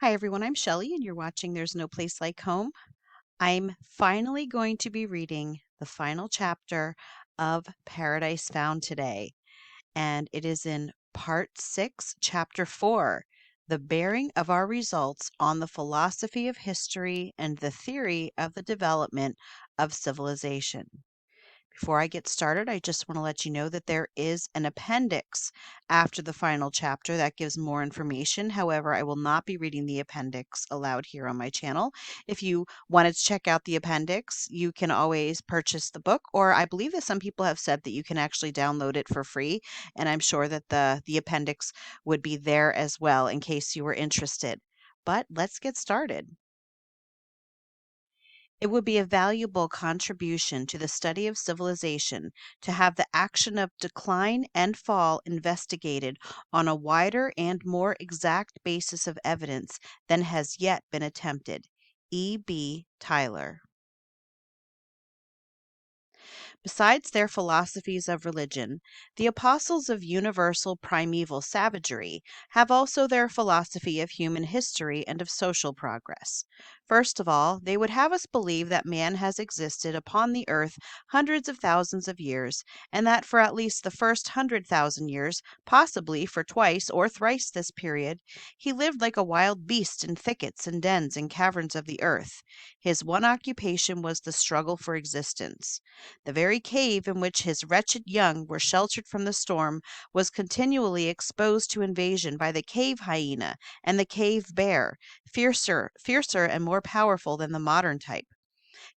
Hi everyone, I'm Shelley and you're watching There's No Place Like Home. I'm finally going to be reading the final chapter of Paradise Found today, and it is in part 6, chapter 4, The Bearing of Our Results on the Philosophy of History and the Theory of the Development of Civilization. Before I get started, I just want to let you know that there is an appendix after the final chapter that gives more information. However, I will not be reading the appendix aloud here on my channel. If you wanted to check out the appendix, you can always purchase the book, or I believe that some people have said that you can actually download it for free, and I'm sure that the appendix would be there as well in case you were interested. But let's get started. It would be a valuable contribution to the study of civilization to have the action of decline and fall investigated on a wider and more exact basis of evidence than has yet been attempted. E. B. Tyler. Besides their philosophies of religion, the apostles of universal primeval savagery have also their philosophy of human history and of social progress. First of all, they would have us believe that man has existed upon the earth hundreds of thousands of years, and that for at least the first 100,000 years, possibly for twice or thrice this period, he lived like a wild beast in thickets and dens and caverns of the earth. His one occupation was the struggle for existence. The very cave in which his wretched young were sheltered from the storm was continually exposed to invasion by the cave hyena and the cave bear, fiercer and more powerful than the modern type.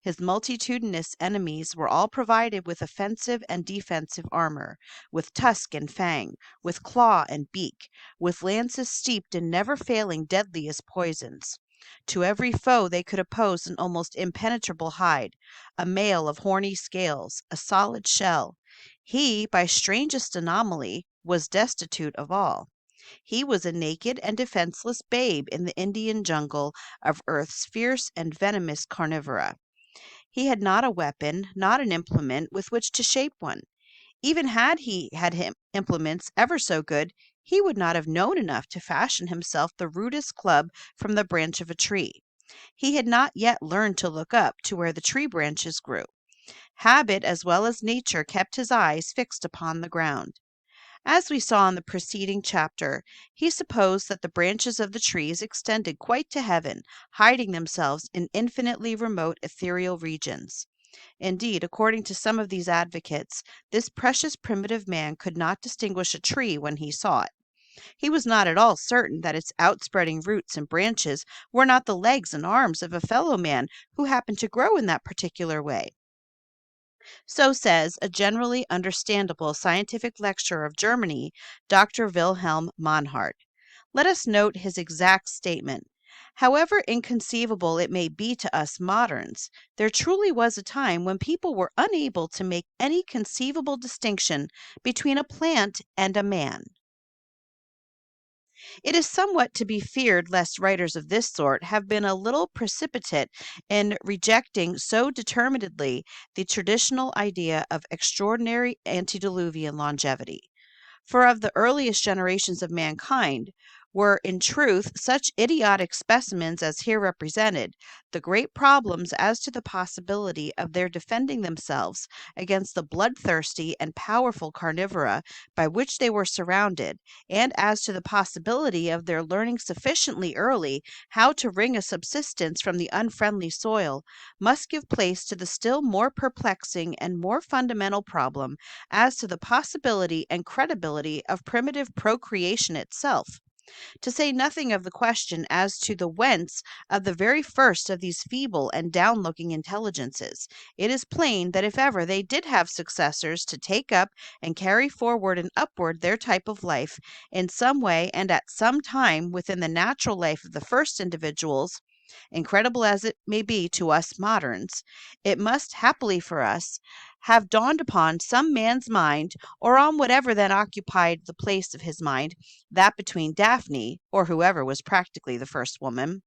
His multitudinous enemies were all provided with offensive and defensive armor, with tusk and fang, with claw and beak, with lances steeped in never failing deadliest poisons. To every foe they could oppose an almost impenetrable hide, a mail of horny scales, a solid shell. He, by strangest anomaly, was destitute of all. He was a naked and defenseless babe in the Indian jungle of Earth's fierce and venomous carnivora. He had not a weapon, not an implement with which to shape one. Even had he had implements ever so good, he would not have known enough to fashion himself the rudest club from the branch of a tree. He had not yet learned to look up to where the tree branches grew. Habit as well as nature kept his eyes fixed upon the ground. As we saw in the preceding chapter, he supposed that the branches of the trees extended quite to heaven, hiding themselves in infinitely remote ethereal regions. Indeed, according to some of these advocates, this precious primitive man could not distinguish a tree when he saw it. He was not at all certain that its outspreading roots and branches were not the legs and arms of a fellow man who happened to grow in that particular way. So says a generally understandable scientific lecturer of Germany, Dr. Wilhelm Mannhardt. Let us note his exact statement. However inconceivable it may be to us moderns, there truly was a time when people were unable to make any conceivable distinction between a plant and a man. It is somewhat to be feared lest writers of this sort have been a little precipitate in rejecting so determinedly the traditional idea of extraordinary antediluvian longevity. For of the earliest generations of mankind were in truth such idiotic specimens as here represented, the great problems as to the possibility of their defending themselves against the bloodthirsty and powerful carnivora by which they were surrounded, and as to the possibility of their learning sufficiently early how to wring a subsistence from the unfriendly soil, must give place to the still more perplexing and more fundamental problem as to the possibility and credibility of primitive procreation itself, to say nothing of the question as to the whence of the very first of these feeble and down looking intelligences. It is plain that if ever they did have successors to take up and carry forward and upward their type of life in some way and at some time within the natural life of the first individuals, incredible as it may be to us moderns, it must, happily for us, have dawned upon some man's mind, or on whatever then occupied the place of his mind, that between Daphne, or whoever was practically the first woman,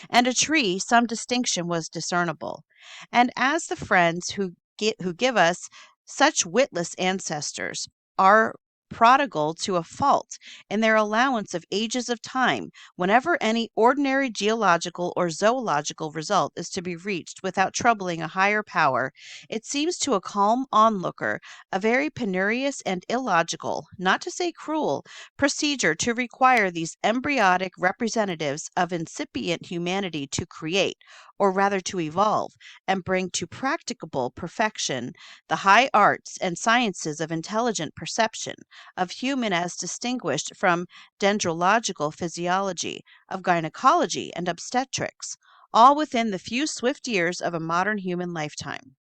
and a tree some distinction was discernible. And as the friends who give us such witless ancestors are prodigal to a fault in their allowance of ages of time whenever any ordinary geological or zoological result is to be reached without troubling a higher power, it seems to a calm onlooker a very penurious and illogical, not to say cruel, procedure to require these embryonic representatives of incipient humanity to create, or rather to evolve, and bring to practicable perfection the high arts and sciences of intelligent perception, of human as distinguished from dendrological physiology, of gynecology and obstetrics, all within the few swift years of a modern human lifetime.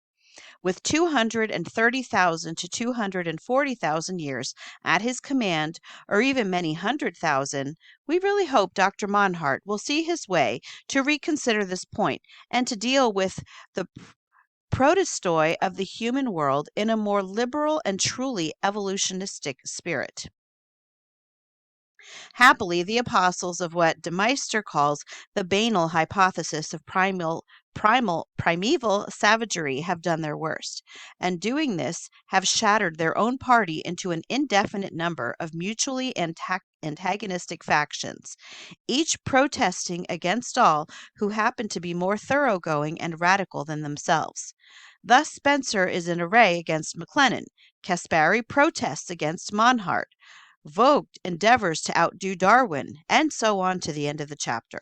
With 230,000 to 240,000 years at his command, or even many hundred thousand, we really hope Dr. Monhart will see his way to reconsider this point and to deal with the protostoi of the human world in a more liberal and truly evolutionistic spirit. Happily, the apostles of what De Meister calls the banal hypothesis of primeval savagery have done their worst, and doing this have shattered their own party into an indefinite number of mutually antagonistic factions, each protesting against all who happen to be more thoroughgoing and radical than themselves. Thus Spencer is in array against McLennan, Caspari protests against Monhart, Vogt endeavors to outdo Darwin, and so on to the end of the chapter.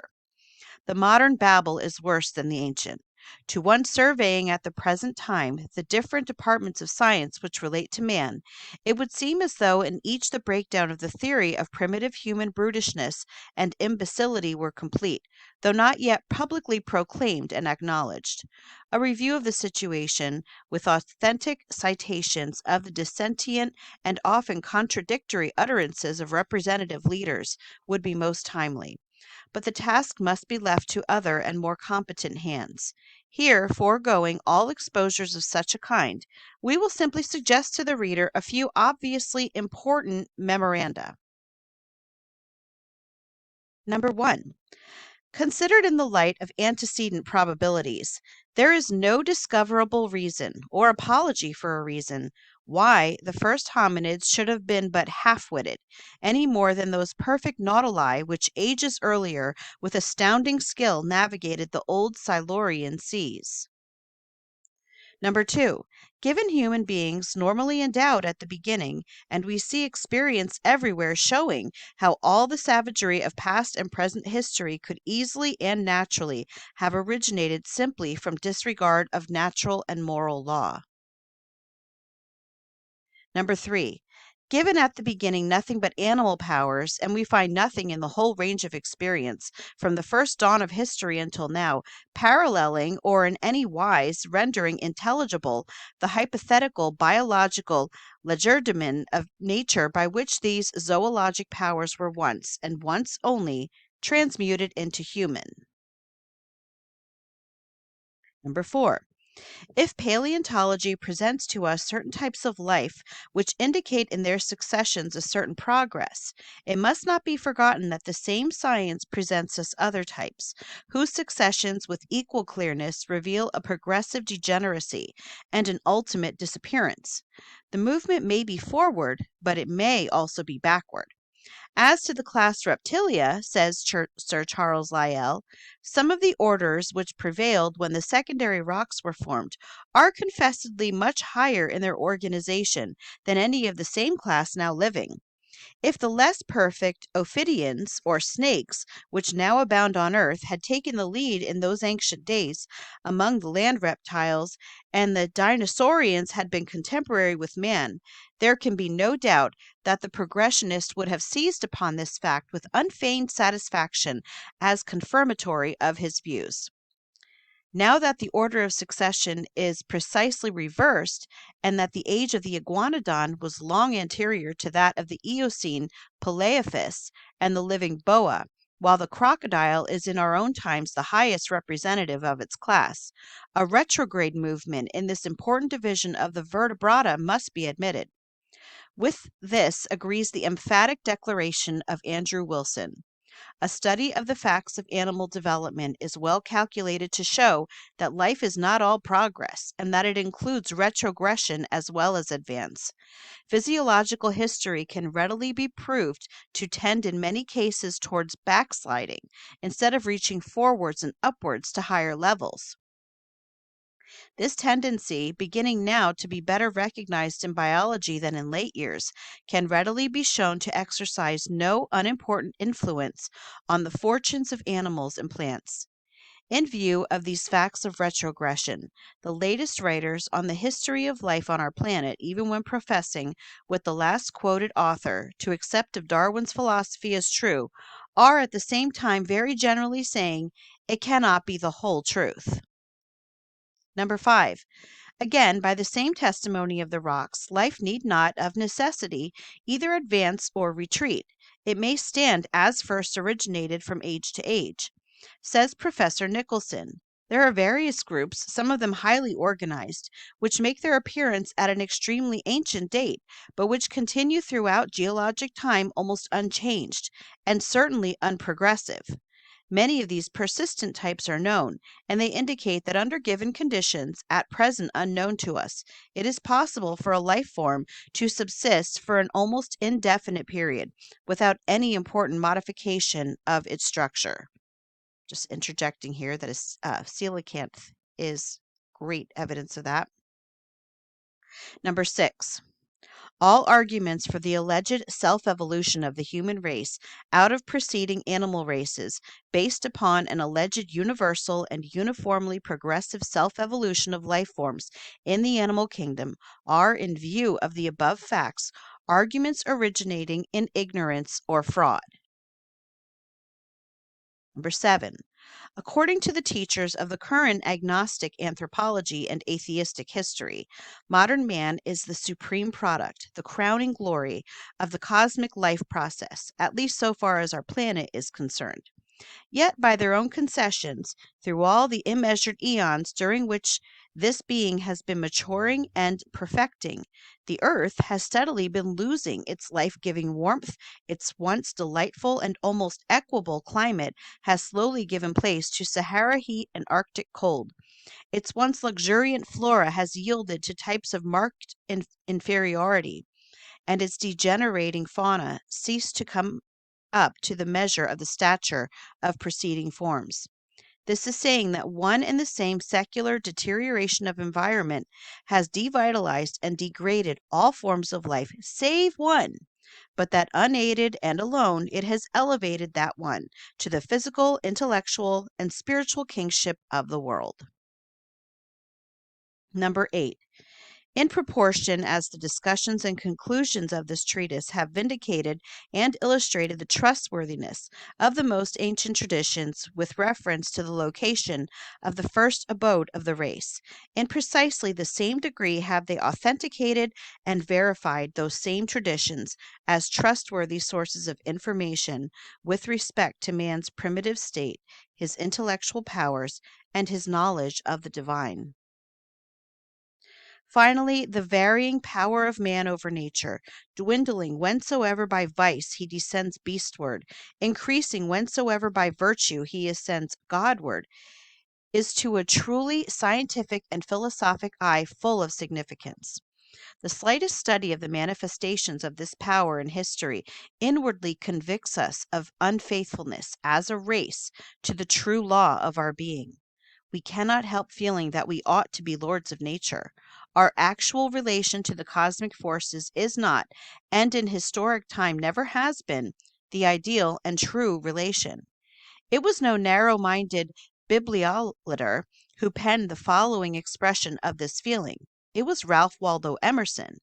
The modern Babel is worse than the ancient. To one surveying at the present time the different departments of science which relate to man, it would seem as though in each the breakdown of the theory of primitive human brutishness and imbecility were complete, though not yet publicly proclaimed and acknowledged. A review of the situation, with authentic citations of the dissentient and often contradictory utterances of representative leaders, would be most timely. But the task must be left to other and more competent hands. Here, foregoing all exposures of such a kind, we will simply suggest to the reader a few obviously important memoranda. Number 1. Considered in the light of antecedent probabilities, there is no discoverable reason, or apology for a reason, why the first hominids should have been but half-witted, any more than those perfect nautili which ages earlier with astounding skill navigated the old Silurian seas. Number 2, given human beings normally endowed at the beginning, and we see experience everywhere showing how all the savagery of past and present history could easily and naturally have originated simply from disregard of natural and moral law. Number 3, given at the beginning nothing but animal powers, and we find nothing in the whole range of experience, from the first dawn of history until now, paralleling or in any wise rendering intelligible the hypothetical biological legerdemain of nature by which these zoologic powers were once, and once only, transmuted into human. Number 4, if paleontology presents to us certain types of life which indicate in their successions a certain progress, it must not be forgotten that the same science presents us other types, whose successions with equal clearness reveal a progressive degeneracy and an ultimate disappearance. The movement may be forward, but it may also be backward. As to the class Reptilia, says Sir Charles Lyell, some of the orders which prevailed when the secondary rocks were formed are confessedly much higher in their organization than any of the same class now living. If the less perfect ophidians, or snakes, which now abound on earth, had taken the lead in those ancient days among the land reptiles, and the dinosaurians had been contemporary with man, there can be no doubt that the progressionist would have seized upon this fact with unfeigned satisfaction as confirmatory of his views. Now that the order of succession is precisely reversed, and that the age of the iguanodon was long anterior to that of the Eocene Palaeophis and the living boa, while the crocodile is in our own times the highest representative of its class, a retrograde movement in this important division of the vertebrata must be admitted. With this agrees the emphatic declaration of Andrew Wilson. A study of the facts of animal development is well calculated to show that life is not all progress and that it includes retrogression as well as advance. Physiological history can readily be proved to tend in many cases towards backsliding instead of reaching forwards and upwards to higher levels. This tendency, beginning now to be better recognized in biology than in late years, can readily be shown to exercise no unimportant influence on the fortunes of animals and plants. In view of these facts of retrogression, the latest writers on the history of life on our planet, even when professing, with the last quoted author, to accept of Darwin's philosophy as true, are at the same time very generally saying it cannot be the whole truth. Number 5. Again, by the same testimony of the rocks, life need not, of necessity, either advance or retreat. It may stand as first originated from age to age. Says Professor Nicholson, there are various groups, some of them highly organized, which make their appearance at an extremely ancient date, but which continue throughout geologic time almost unchanged, and certainly unprogressive. Many of these persistent types are known, and they indicate that under given conditions, at present unknown to us, it is possible for a life form to subsist for an almost indefinite period without any important modification of its structure. Just interjecting here that coelacanth is great evidence of that. Number 6. All arguments for the alleged self evolution of the human race out of preceding animal races, based upon an alleged universal and uniformly progressive self evolution of life forms in the animal kingdom, are, in view of the above facts, arguments originating in ignorance or fraud. Number 7. According to the teachers of the current agnostic anthropology and atheistic history, modern man is the supreme product, the crowning glory of the cosmic life process, at least so far as our planet is concerned. Yet, by their own concessions, through all the immeasured eons during which this being has been maturing and perfecting, the earth has steadily been losing its life giving warmth. Its once delightful and almost equable climate has slowly given place to Sahara heat and Arctic cold. Its once luxuriant flora has yielded to types of marked inferiority, and its degenerating fauna ceased to come up to the measure of the stature of preceding forms. This is saying that one and the same secular deterioration of environment has devitalized and degraded all forms of life save one, but that unaided and alone it has elevated that one to the physical, intellectual, and spiritual kingship of the world. Number 8. In proportion as the discussions and conclusions of this treatise have vindicated and illustrated the trustworthiness of the most ancient traditions with reference to the location of the first abode of the race, in precisely the same degree have they authenticated and verified those same traditions as trustworthy sources of information with respect to man's primitive state, his intellectual powers, and his knowledge of the divine. Finally, the varying power of man over nature, dwindling whensoever by vice he descends beastward, increasing whensoever by virtue he ascends Godward, is to a truly scientific and philosophic eye full of significance. The slightest study of the manifestations of this power in history inwardly convicts us of unfaithfulness as a race to the true law of our being. We cannot help feeling that we ought to be lords of nature. Our actual relation to the cosmic forces is not, and in historic time never has been, the ideal and true relation. It was no narrow minded bibliolater who penned the following expression of this feeling. It was Ralph Waldo Emerson.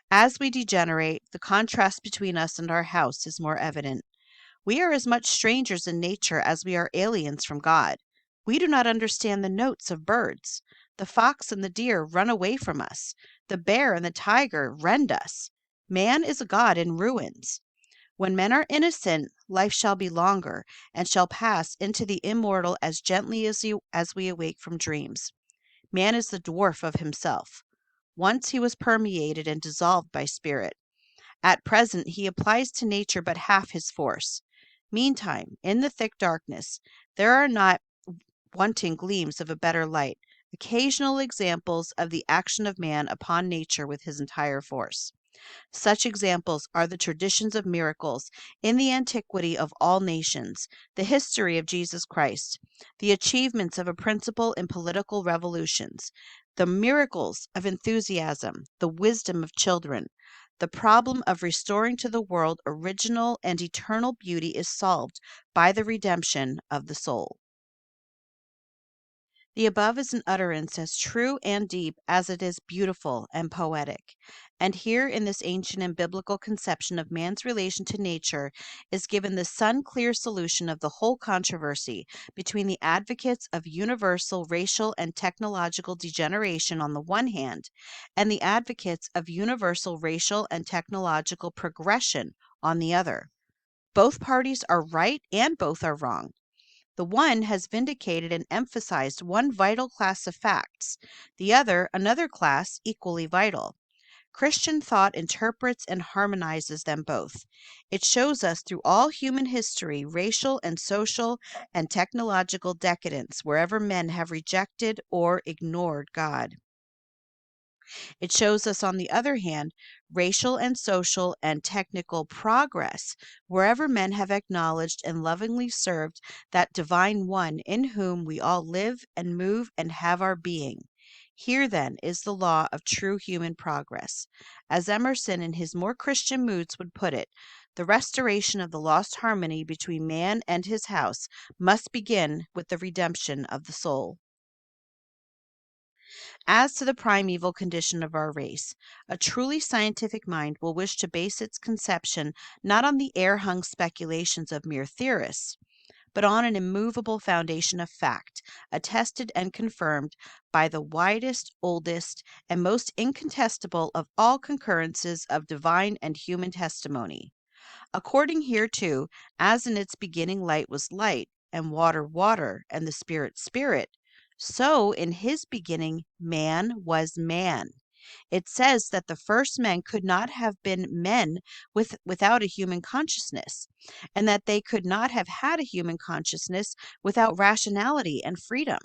As we degenerate, the contrast between us and our house is more evident. We are as much strangers in nature as we are aliens from God. We do not understand the notes of birds. The fox and the deer run away from us. The bear and the tiger rend us. Man is a god in ruins. When men are innocent, life shall be longer, and shall pass into the immortal as gently as we awake from dreams. Man is the dwarf of himself. Once he was permeated and dissolved by spirit. At present he applies to nature but half his force. Meantime, in the thick darkness, there are not wanting gleams of a better light, occasional examples of the action of man upon nature with his entire force. Such examples are the traditions of miracles in the antiquity of all nations, the history of Jesus Christ, the achievements of a principle in political revolutions, the miracles of enthusiasm, the wisdom of children. The problem of restoring to the world original and eternal beauty is solved by the redemption of the soul. The above is an utterance as true and deep as it is beautiful and poetic. And here, in this ancient and biblical conception of man's relation to nature, is given the sun clear solution of the whole controversy between the advocates of universal racial and technological degeneration on the one hand, and the advocates of universal racial and technological progression on the other. Both parties are right and both are wrong. The one has vindicated and emphasized one vital class of facts, the other another class equally vital. Christian thought interprets and harmonizes them both. It shows us through all human history racial and social and technological decadence wherever men have rejected or ignored God. It shows us, on the other hand, racial and social and technical progress wherever men have acknowledged and lovingly served that divine one in whom we all live and move and have our being. Here, then, is the law of true human progress. As Emerson, in his more Christian moods, would put it, the restoration of the lost harmony between man and his house must begin with the redemption of the soul. As to the primeval condition of our race, a truly scientific mind will wish to base its conception not on the air hung speculations of mere theorists, but on an immovable foundation of fact, attested and confirmed by the widest, oldest, and most incontestable of all concurrences of divine and human testimony. According hereto, as in its beginning light was light, and water water, and the spirit spirit, so in his beginning man was man. It says that the first men could not have been men without a human consciousness, and that they could not have had a human consciousness without rationality and freedom.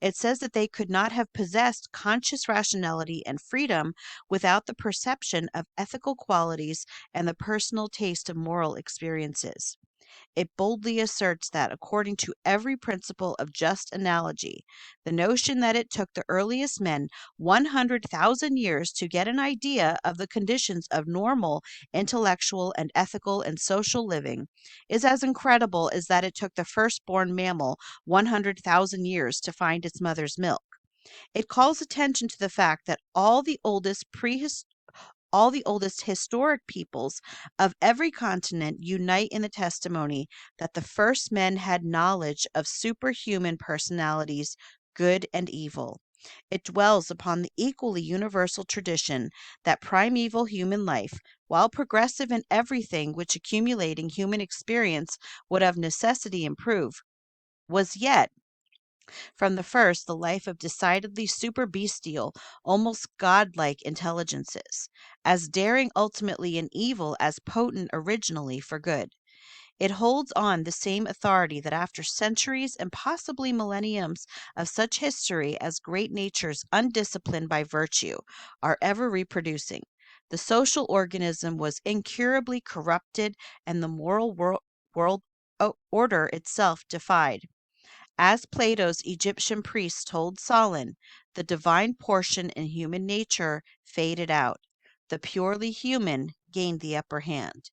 It says that they could not have possessed conscious rationality and freedom without the perception of ethical qualities and the personal taste of moral experiences. It boldly asserts that, according to every principle of just analogy, the notion that it took the earliest men 100,000 years to get an idea of the conditions of normal intellectual and ethical and social living is as incredible as that it took the firstborn mammal 100,000 years to find its mother's milk. It calls attention to the fact that all the oldest historic peoples of every continent unite in the testimony that the first men had knowledge of superhuman personalities, good and evil. It dwells upon the equally universal tradition that primeval human life, while progressive in everything which accumulating human experience would of necessity improve, was yet from the first the life of decidedly super bestial, almost godlike intelligences, as daring ultimately in evil as potent originally for good. It holds on the same authority that after centuries and possibly millenniums of such history as great natures undisciplined by virtue are ever reproducing. The social organism was incurably corrupted and the moral order itself defied. As Plato's Egyptian priests told Solon, the divine portion in human nature faded out. The purely human gained the upper hand.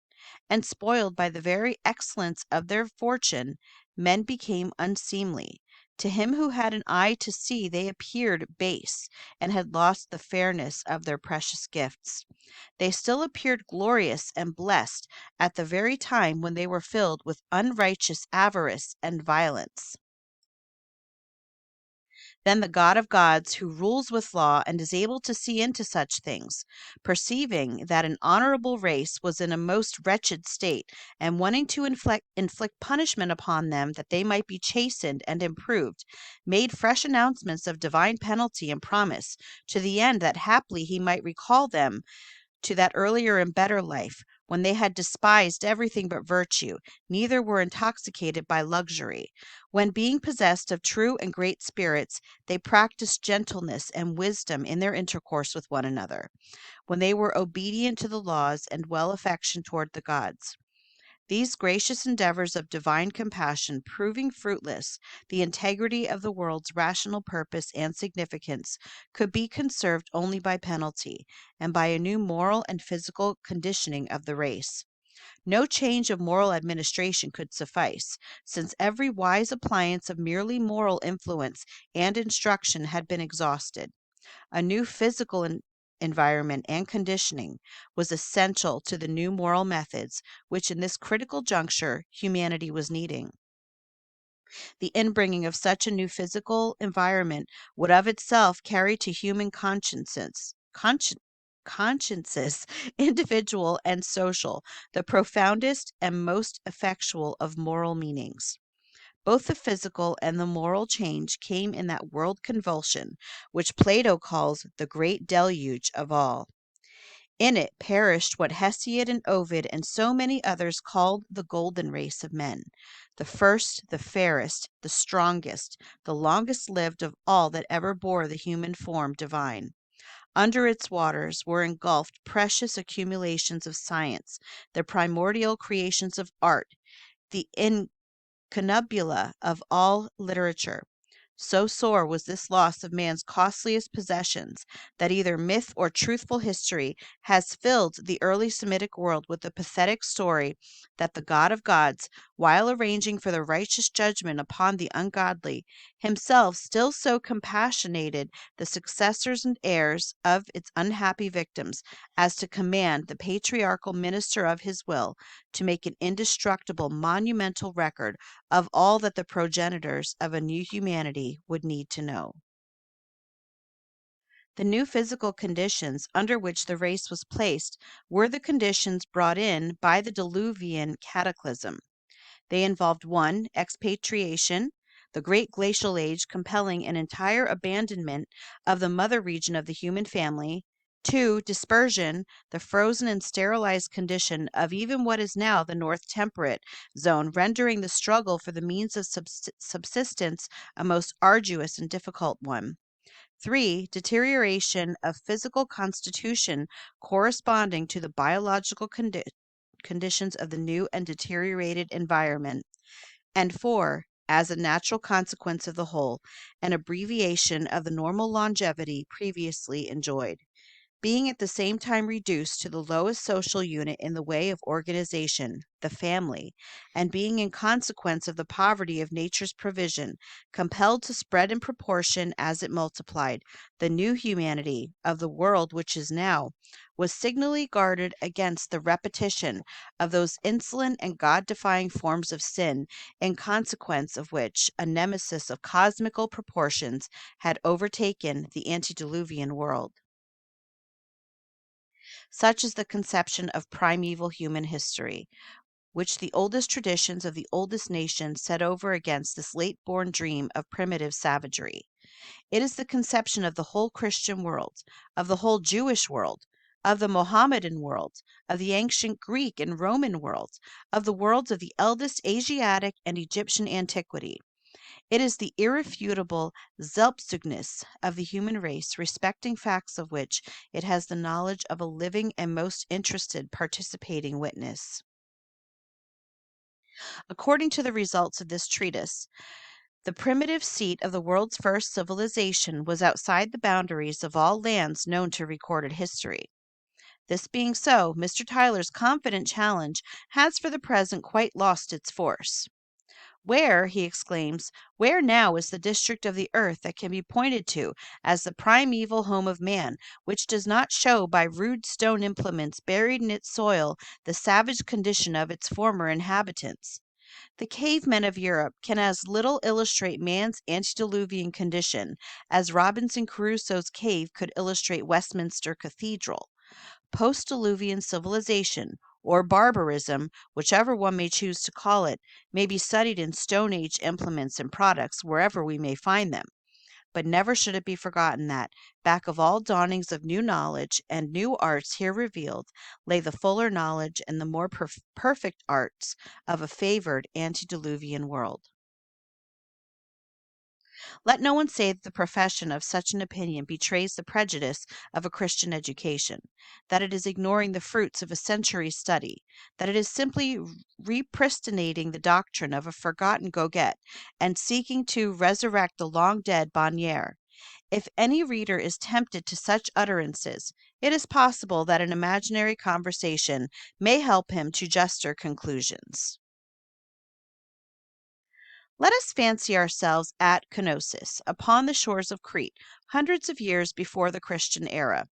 And spoiled by the very excellence of their fortune, men became unseemly. To him who had an eye to see, they appeared base, and had lost the fairness of their precious gifts. They still appeared glorious and blessed at the very time when they were filled with unrighteous avarice and violence. Then the God of gods, who rules with law and is able to see into such things, perceiving that an honorable race was in a most wretched state, and wanting to inflict punishment upon them that they might be chastened and improved, made fresh announcements of divine penalty and promise, to the end that haply he might recall them to that earlier and better life, when they had despised everything but virtue, neither were intoxicated by luxury. When being possessed of true and great spirits, they practiced gentleness and wisdom in their intercourse with one another. When they were obedient to the laws and well affection toward the gods. These gracious endeavors of divine compassion proving fruitless, the integrity of the world's rational purpose and significance could be conserved only by penalty, and by a new moral and physical conditioning of the race. No change of moral administration could suffice, since every wise appliance of merely moral influence and instruction had been exhausted. A new physical environment and conditioning was essential to the new moral methods which in this critical juncture humanity was needing. The inbringing of such a new physical environment would of itself carry to human consciences, individual and social, the profoundest and most effectual of moral meanings. Both the physical and the moral change came in that world convulsion which Plato calls the great deluge of all. In it perished what Hesiod and Ovid and so many others called the golden race of men, the first, the fairest, the strongest, the longest lived of all that ever bore the human form divine. Under its waters were engulfed precious accumulations of science, the primordial creations of art, the connubula of all literature. So sore was this loss of man's costliest possessions that either myth or truthful history has filled the early Semitic world with the pathetic story that the God of gods, while arranging for the righteous judgment upon the ungodly, himself still so compassionated the successors and heirs of its unhappy victims as to command the patriarchal minister of his will to make an indestructible monumental record of all that the progenitors of a new humanity would need to know. The new physical conditions under which the race was placed were the conditions brought in by the deluvian cataclysm. They involved 1. Expatriation, the great glacial age compelling an entire abandonment of the mother region of the human family. 2. Dispersion, the frozen and sterilized condition of even what is now the North Temperate zone, rendering the struggle for the means of subsistence a most arduous and difficult one. 3. Deterioration of physical constitution corresponding to the biological conditions of the new and deteriorated environment. And 4. As a natural consequence of the whole, an abbreviation of the normal longevity previously enjoyed, being at the same time reduced to the lowest social unit in the way of organization, the family, and being in consequence of the poverty of nature's provision, compelled to spread in proportion as it multiplied, the new humanity of the world which is now, was signally guarded against the repetition of those insolent and God-defying forms of sin, in consequence of which a nemesis of cosmical proportions had overtaken the antediluvian world. Such is the conception of primeval human history, which the oldest traditions of the oldest nations set over against this late born dream of primitive savagery. It is the conception of the whole Christian world, of the whole Jewish world, of the Mohammedan world, of the ancient Greek and Roman world, of the worlds of the eldest Asiatic and Egyptian antiquity. It is the irrefutable Selbstzeugnis of the human race, respecting facts of which it has the knowledge of a living and most interested participating witness. According to the results of this treatise, the primitive seat of the world's first civilization was outside the boundaries of all lands known to recorded history. This being so, Mr. Tyler's confident challenge has for the present quite lost its force. Where, he exclaims, where now is the district of the earth that can be pointed to as the primeval home of man, which does not show by rude stone implements buried in its soil the savage condition of its former inhabitants? The cavemen of Europe can as little illustrate man's antediluvian condition as Robinson Crusoe's cave could illustrate Westminster Cathedral. Post-deluvian civilization, or barbarism, whichever one may choose to call it, may be studied in Stone Age implements and products wherever we may find them. But never should it be forgotten that, back of all dawnings of new knowledge and new arts here revealed, lay the fuller knowledge and the more perfect arts of a favored antediluvian world. Let no one say that the profession of such an opinion betrays the prejudice of a Christian education, that it is ignoring the fruits of a century's study, that it is simply repristinating the doctrine of a forgotten Goguet and seeking to resurrect the long dead Bonnier. If any reader is tempted to such utterances, it is possible that an imaginary conversation may help him to juster conclusions. Let us fancy ourselves at Knossos, upon the shores of Crete, hundreds of years before the Christian era.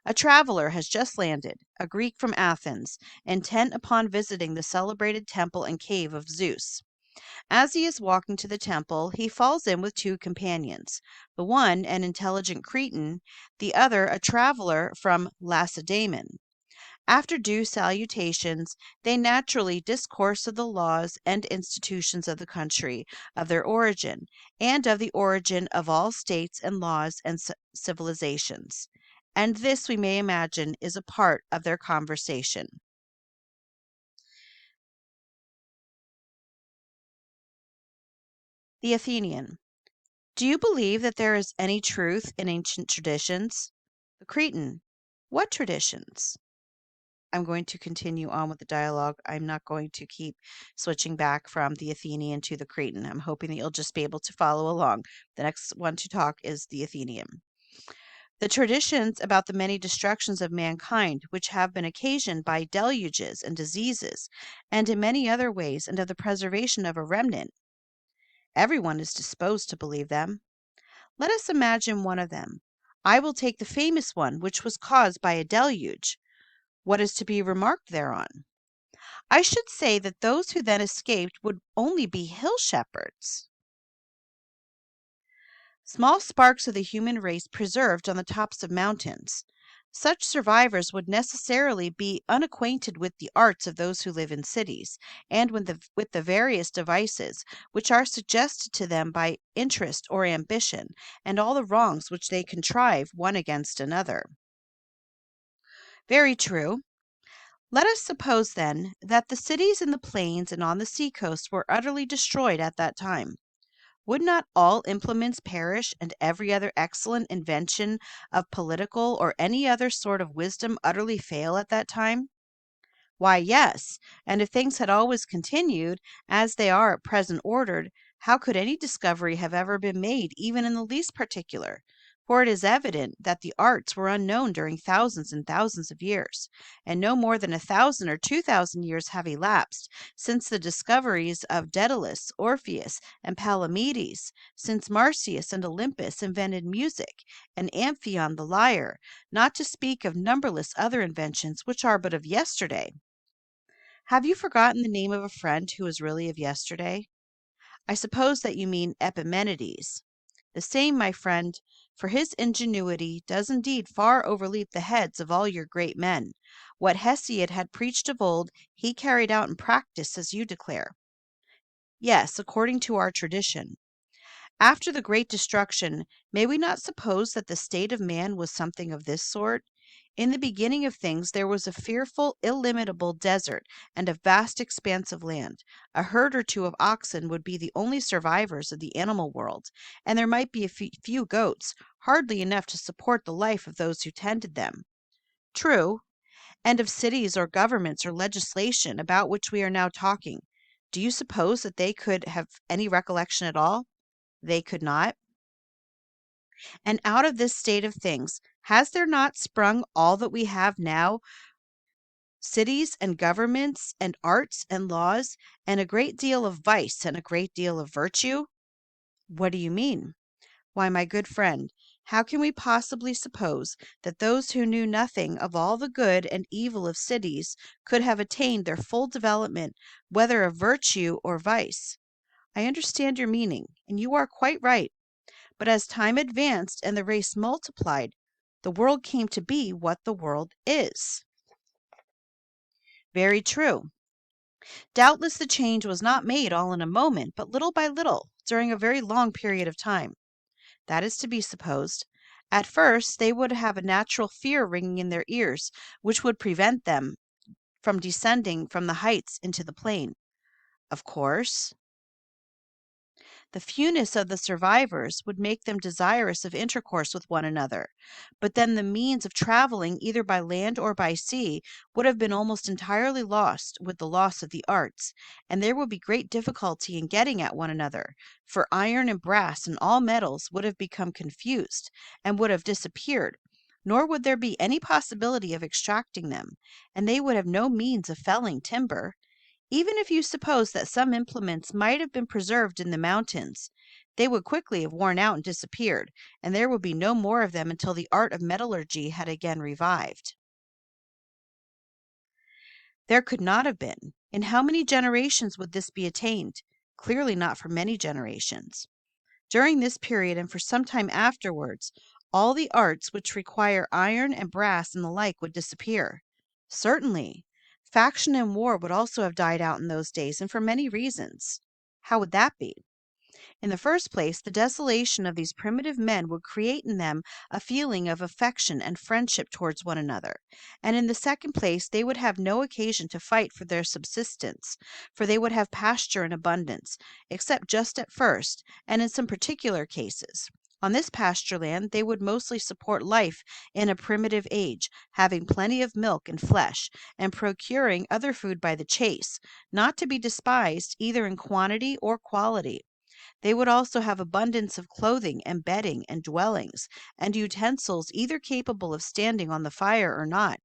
A traveler has just landed, a Greek from Athens, intent upon visiting the celebrated temple and cave of Zeus. As he is walking to the temple, he falls in with two companions, the one an intelligent Cretan, the other a traveler from Lacedaemon. After due salutations, they naturally discourse of the laws and institutions of the country of their origin, and of the origin of all states and laws and civilizations. And this, we may imagine, is a part of their conversation. The Athenian. Do you believe that there is any truth in ancient traditions? The Cretan. What traditions? I'm going to continue on with the dialogue. I'm not going to keep switching back from the Athenian to the Cretan. I'm hoping that you'll just be able to follow along. The next one to talk is the Athenian. The traditions about the many destructions of mankind, which have been occasioned by deluges and diseases, and in many other ways, and of the preservation of a remnant. Everyone is disposed to believe them. Let us imagine one of them. I will take the famous one, which was caused by a deluge. What is to be remarked thereon? I should say that those who then escaped would only be hill shepherds. Small sparks of the human race preserved on the tops of mountains. Such survivors would necessarily be unacquainted with the arts of those who live in cities, and with the various devices which are suggested to them by interest or ambition, and all the wrongs which they contrive one against another. Very true. Let us suppose, then, that the cities in the plains and on the seacoast were utterly destroyed at that time. Would not all implements perish, and every other excellent invention of political or any other sort of wisdom utterly fail at that time? Why, yes, and if things had always continued as they are at present ordered, how could any discovery have ever been made, even in the least particular? For it is evident that the arts were unknown during thousands and thousands of years, and no more than 1,000 or 2,000 years have elapsed since the discoveries of Daedalus, Orpheus, and Palamedes, since Marsyas and Olympus invented music, and Amphion the lyre, not to speak of numberless other inventions which are but of yesterday. Have you forgotten the name of a friend who was really of yesterday? I suppose that you mean Epimenides. The same, my friend, for his ingenuity does indeed far overleap the heads of all your great men. What Hesiod had preached of old, he carried out in practice, as you declare. Yes, according to our tradition. After the great destruction, may we not suppose that the state of man was something of this sort? In the beginning of things there was a fearful, illimitable desert and a vast expanse of land. A herd or two of oxen would be the only survivors of the animal world, and there might be a few goats, hardly enough to support the life of those who tended them. True. And of cities or governments or legislation about which we are now talking, do you suppose that they could have any recollection at all? They could not. And out of this state of things, has there not sprung all that we have now, cities and governments and arts and laws, and a great deal of vice and a great deal of virtue? What do you mean? Why, my good friend, how can we possibly suppose that those who knew nothing of all the good and evil of cities could have attained their full development, whether of virtue or vice? I understand your meaning, and you are quite right. But as time advanced and the race multiplied, the world came to be what the world is. Very true. Doubtless the change was not made all in a moment, but little by little, during a very long period of time. That is to be supposed. At first, they would have a natural fear ringing in their ears, which would prevent them from descending from the heights into the plain. Of course, the fewness of the survivors would make them desirous of intercourse with one another, but then the means of traveling either by land or by sea would have been almost entirely lost with the loss of the arts, and there would be great difficulty in getting at one another, for iron and brass and all metals would have become confused and would have disappeared, nor would there be any possibility of extracting them, and they would have no means of felling timber. Even if you suppose that some implements might have been preserved in the mountains, they would quickly have worn out and disappeared, and there would be no more of them until the art of metallurgy had again revived. There could not have been. In how many generations would this be attained? Clearly not for many generations. During this period and for some time afterwards, all the arts which require iron and brass and the like would disappear. Certainly. Faction and war would also have died out in those days, and for many reasons. How would that be? In the first place, the desolation of these primitive men would create in them a feeling of affection and friendship towards one another. And in the second place, they would have no occasion to fight for their subsistence, for they would have pasture in abundance, except just at first, and in some particular cases. On this pasture land, they would mostly support life in a primitive age, having plenty of milk and flesh, and procuring other food by the chase, not to be despised either in quantity or quality. They would also have abundance of clothing and bedding and dwellings, and utensils either capable of standing on the fire or not,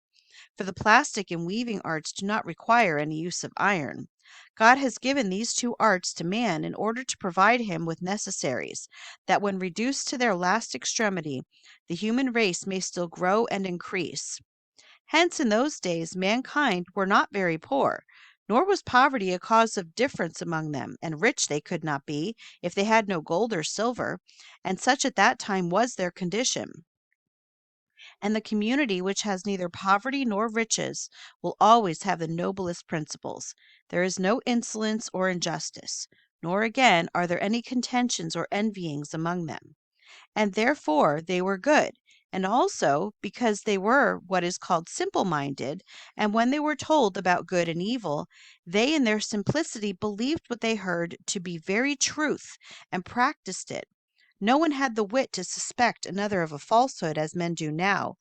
for the plastic and weaving arts do not require any use of iron. God has given these two arts to man in order to provide him with necessaries, that when reduced to their last extremity, the human race may still grow and increase. Hence, in those days, mankind were not very poor, nor was poverty a cause of difference among them, and rich they could not be, if they had no gold or silver, and such at that time was their condition. And the community which has neither poverty nor riches will always have the noblest principles. There is no insolence or injustice, nor again are there any contentions or envyings among them. And therefore they were good, and also because they were what is called simple minded, and when they were told about good and evil, they in their simplicity believed what they heard to be very truth and practiced it. No one had the wit to suspect another of a falsehood as men do now,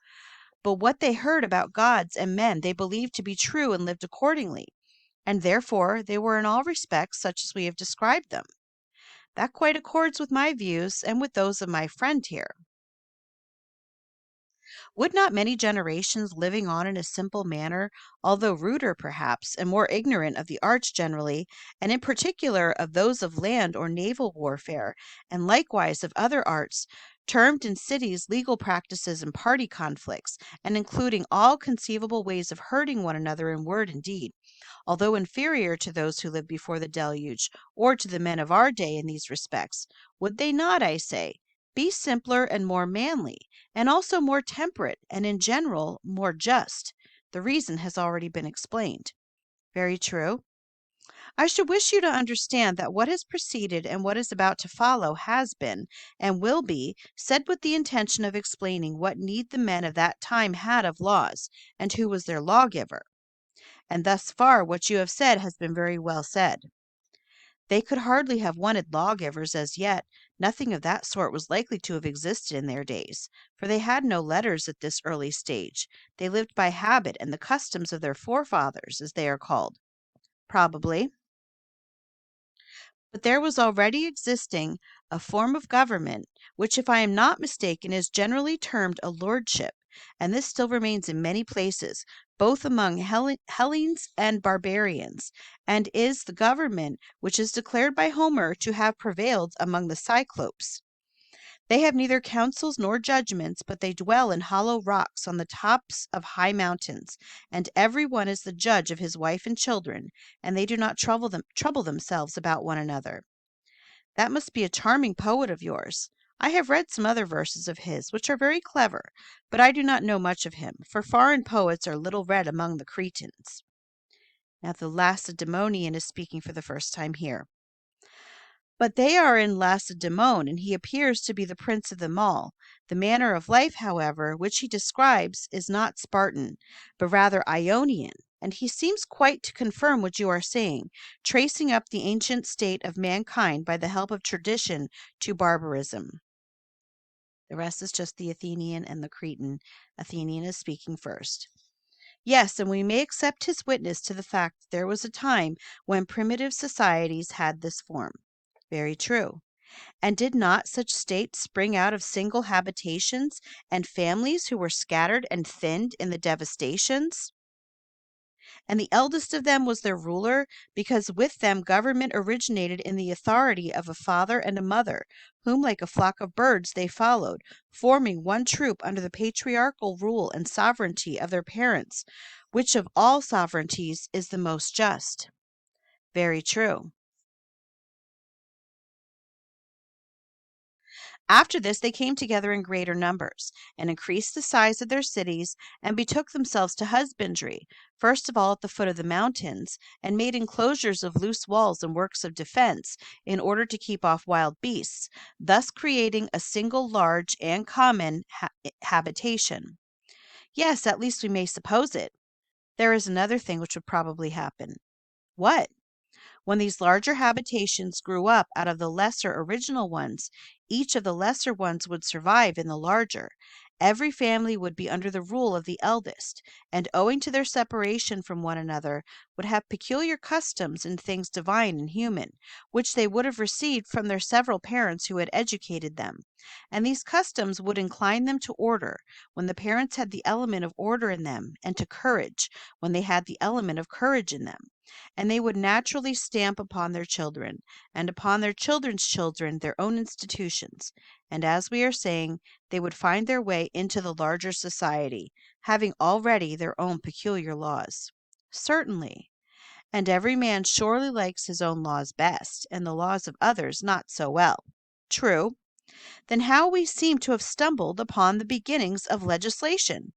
but what they heard about gods and men they believed to be true and lived accordingly, and therefore they were in all respects such as we have described them. That quite accords with my views and with those of my friend here. Would not many generations living on in a simple manner, although ruder perhaps, and more ignorant of the arts generally, and in particular of those of land or naval warfare, and likewise of other arts, termed in cities legal practices and party conflicts, and including all conceivable ways of hurting one another in word and deed, although inferior to those who lived before the deluge, or to the men of our day in these respects, would they not, I say, be simpler and more manly, and also more temperate, and in general more just? The reason has already been explained. Very true. I should wish you to understand that what has preceded and what is about to follow has been, and will be, said with the intention of explaining what need the men of that time had of laws, and who was their lawgiver. And thus far what you have said has been very well said. They could hardly have wanted lawgivers as yet. Nothing of that sort was likely to have existed in their days, for they had no letters at this early stage. They lived by habit and the customs of their forefathers, as they are called. Probably. But there was already existing a form of government, which, if I am not mistaken, is generally termed a lordship, and this still remains in many places, both among Hellenes and barbarians, and is the government which is declared by Homer to have prevailed among the Cyclopes. They have neither councils nor judgments, but they dwell in hollow rocks on the tops of high mountains, and every one is the judge of his wife and children, and they do not trouble themselves about one another. That must be a charming poet of yours. I have read some other verses of his, which are very clever, but I do not know much of him, for foreign poets are little read among the Cretans. Now the Lacedaemonian is speaking for the first time here. But they are in Lacedaemon, and he appears to be the prince of them all. The manner of life, however, which he describes, is not Spartan, but rather Ionian, and he seems quite to confirm what you are saying, tracing up the ancient state of mankind by the help of tradition to barbarism. The rest is just the Athenian and the Cretan. Athenian is speaking first. Yes, and we may accept his witness to the fact that there was a time when primitive societies had this form. Very true. And did not such states spring out of single habitations and families who were scattered and thinned in the devastations? And the eldest of them was their ruler, because with them government originated in the authority of a father and a mother, whom like a flock of birds they followed, forming one troop under the patriarchal rule and sovereignty of their parents, which of all sovereignties is the most just. Very true. After this, they came together in greater numbers, and increased the size of their cities, and betook themselves to husbandry, first of all at the foot of the mountains, and made enclosures of loose walls and works of defense, in order to keep off wild beasts, thus creating a single large and common habitation. Yes, at least we may suppose it. There is another thing which would probably happen. What? When these larger habitations grew up out of the lesser original ones, each of the lesser ones would survive in the larger. Every family would be under the rule of the eldest, and owing to their separation from one another, would have peculiar customs in things divine and human, which they would have received from their several parents who had educated them. And these customs would incline them to order, when the parents had the element of order in them, and to courage, when they had the element of courage in them. And they would naturally stamp upon their children, and upon their children's children, their own institutions. And as we are saying, they would find their way into the larger society, having already their own peculiar laws. Certainly. And every man surely likes his own laws best, and the laws of others not so well. True. Then how we seem to have stumbled upon the beginnings of legislation.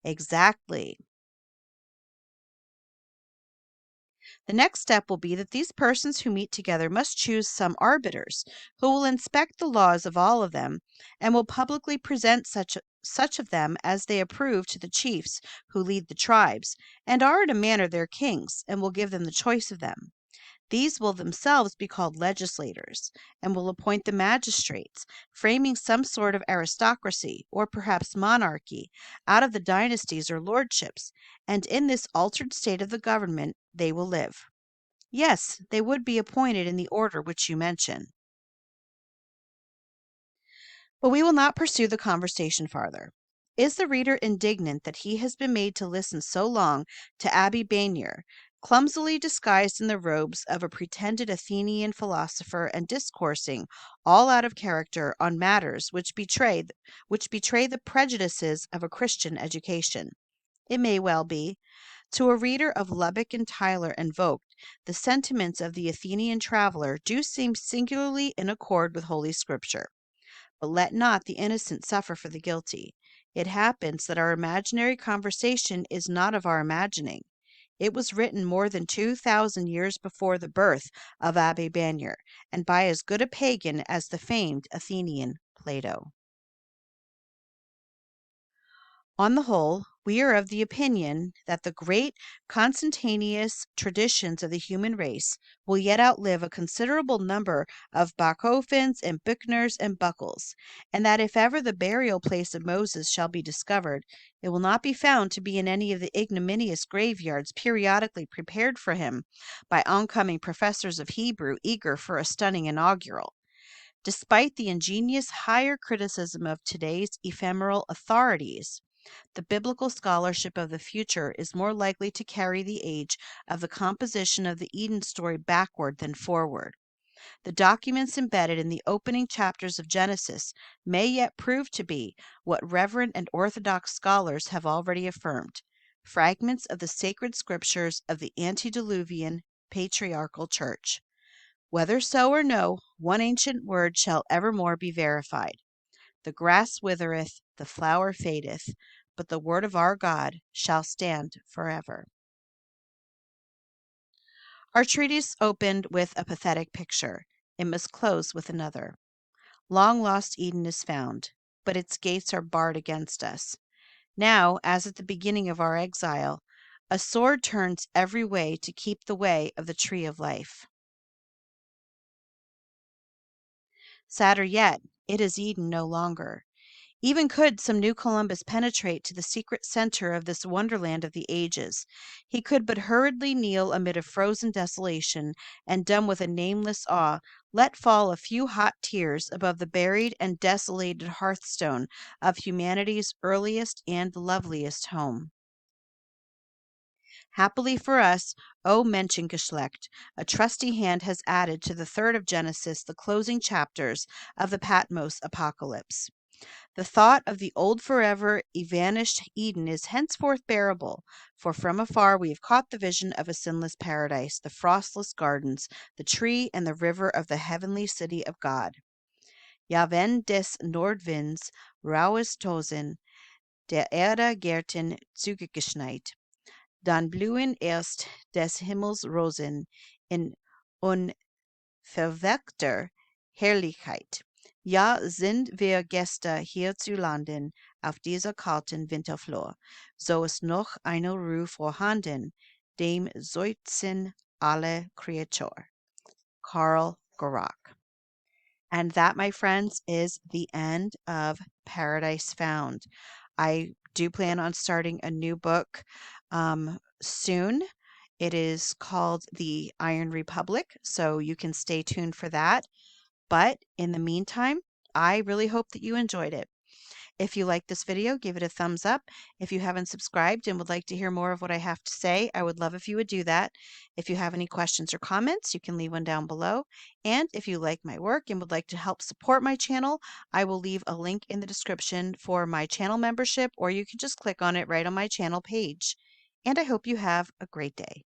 Exactly. The next step will be that these persons who meet together must choose some arbiters, who will inspect the laws of all of them, and will publicly present such of them as they approve to the chiefs who lead the tribes, and are in a manner their kings, and will give them the choice of them. These will themselves be called legislators, and will appoint the magistrates, framing some sort of aristocracy, or perhaps monarchy, out of the dynasties or lordships, and in this altered state of the government they will live. Yes, they would be appointed in the order which you mention. But we will not pursue the conversation farther. Is the reader indignant that he has been made to listen so long to Abby Banier, clumsily disguised in the robes of a pretended Athenian philosopher and discoursing, all out of character, on matters which betray the prejudices of a Christian education? It may well be. To a reader of Lubbock and Tyler and Vogt, the sentiments of the Athenian traveler do seem singularly in accord with Holy Scripture. But let not the innocent suffer for the guilty. It happens that our imaginary conversation is not of our imagining. It was written more than 2,000 years before the birth of Abbe Banier, and by as good a pagan as the famed Athenian Plato. On the whole, we are of the opinion that the great consentaneous traditions of the human race will yet outlive a considerable number of Bachofens and Buchners and Buckles, and that if ever the burial place of Moses shall be discovered, it will not be found to be in any of the ignominious graveyards periodically prepared for him by oncoming professors of Hebrew eager for a stunning inaugural. Despite the ingenious higher criticism of today's ephemeral authorities, the biblical scholarship of the future is more likely to carry the age of the composition of the Eden story backward than forward. The documents embedded in the opening chapters of Genesis may yet prove to be what reverent and orthodox scholars have already affirmed, fragments of the sacred scriptures of the antediluvian patriarchal church. Whether so or no, one ancient word shall evermore be verified. The grass withereth, the flower fadeth, but the word of our God shall stand forever. Our treatise opened with a pathetic picture. it must close with another. Long lost Eden is found, but its gates are barred against us. Now, as at the beginning of our exile, a sword turns every way to keep the way of the tree of life. Sadder yet, it is Eden no longer. Even could some new Columbus penetrate to the secret center of this wonderland of the ages, he could but hurriedly kneel amid a frozen desolation, and dumb with a nameless awe, let fall a few hot tears above the buried and desolated hearthstone of humanity's earliest and loveliest home. Happily for us, O Menschengeschlecht, a trusty hand has added to the third of Genesis the closing chapters of the Patmos apocalypse. The thought of the old forever evanished Eden is henceforth bearable, for from afar we have caught the vision of a sinless paradise, the frostless gardens, the tree and the river of the heavenly city of God. Ja, wenn des Nordwinds rauhes Tosen der Erde Gärten zugeschneit, dann blühen erst des Himmels Rosen in unverwelkter Herrlichkeit. Ja, sind wir Gäste hierzulanden auf dieser kalten Winterflur, so ist noch eine Ruhe vorhanden, dem seufzen alle Kreatur. Karl Garak. And that, my friends, is the end of Paradise Found. I do plan on starting a new book soon. It is called The Iron Republic, so you can stay tuned for that. But in the meantime, I really hope that you enjoyed it. If you like this video, give it a thumbs up. If you haven't subscribed and would like to hear more of what I have to say, I would love if you would do that. If you have any questions or comments, you can leave one down below. And if you like my work and would like to help support my channel, I will leave a link in the description for my channel membership, or you can just click on it right on my channel page. And I hope you have a great day.